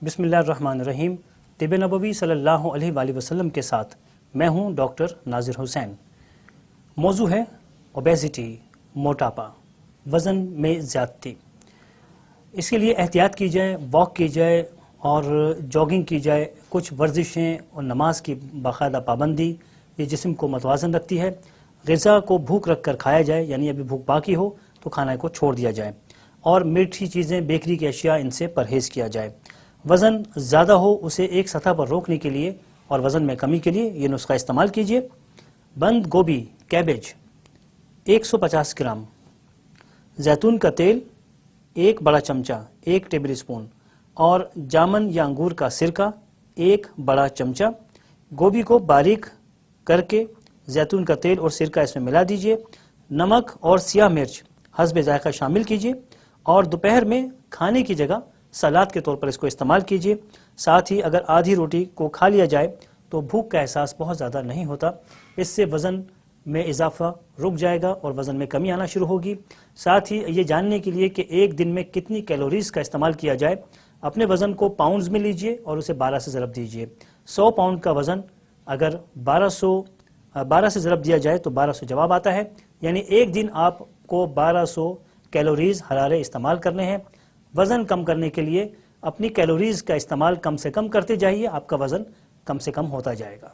بسم اللہ الرحمن الرحیم۔ طب نبوی صلی اللہ علیہ وآلہ وسلم کے ساتھ میں ہوں ڈاکٹر ناظر حسین۔ موضوع ہے اوبیسٹی، موٹاپا، وزن میں زیادتی۔ اس کے لیے احتیاط کی جائے، واک کی جائے اور جاگنگ کی جائے، کچھ ورزشیں اور نماز کی باقاعدہ پابندی یہ جسم کو متوازن رکھتی ہے۔ غذا کو بھوک رکھ کر کھایا جائے، یعنی ابھی بھوک باقی ہو تو کھانا کو چھوڑ دیا جائے، اور میٹھی چیزیں، بیکری کی اشیاء، ان سے پرہیز کیا جائے۔ وزن زیادہ ہو اسے ایک سطح پر روکنے کے لیے اور وزن میں کمی کے لیے یہ نسخہ استعمال کیجیے۔ بند گوبھی، کیبج 150 گرام، زیتون کا تیل 1 بڑا چمچہ 1 ٹیبل اسپون، اور جامن یا انگور کا سرکہ 1 بڑا چمچہ۔ گوبھی کو باریک کر کے زیتون کا تیل اور سرکہ اس میں ملا دیجیے۔ نمک اور سیاہ مرچ حسب ذائقہ شامل کیجیے، اور دوپہر میں کھانے کی جگہ سلاد کے طور پر اس کو استعمال کیجیے۔ ساتھ ہی اگر آدھی روٹی کو کھا لیا جائے تو بھوک کا احساس بہت زیادہ نہیں ہوتا۔ اس سے وزن میں اضافہ رک جائے گا اور وزن میں کمی آنا شروع ہوگی۔ ساتھ ہی یہ جاننے کے لیے کہ ایک دن میں کتنی کیلوریز کا استعمال کیا جائے، اپنے وزن کو پاؤنڈز میں لیجئے اور اسے 12 سے ضرب دیجئے۔ 100 پاؤنڈ کا وزن اگر 12 سے ضرب دیا جائے تو 1200 جواب آتا ہے، یعنی ایک دن آپ کو 1200 کیلوریز حرارے استعمال کرنے ہیں۔ وزن کم کرنے کے لیے اپنی کیلوریز کا استعمال کم سے کم کرتے جائیے، آپ کا وزن کم سے کم ہوتا جائے گا۔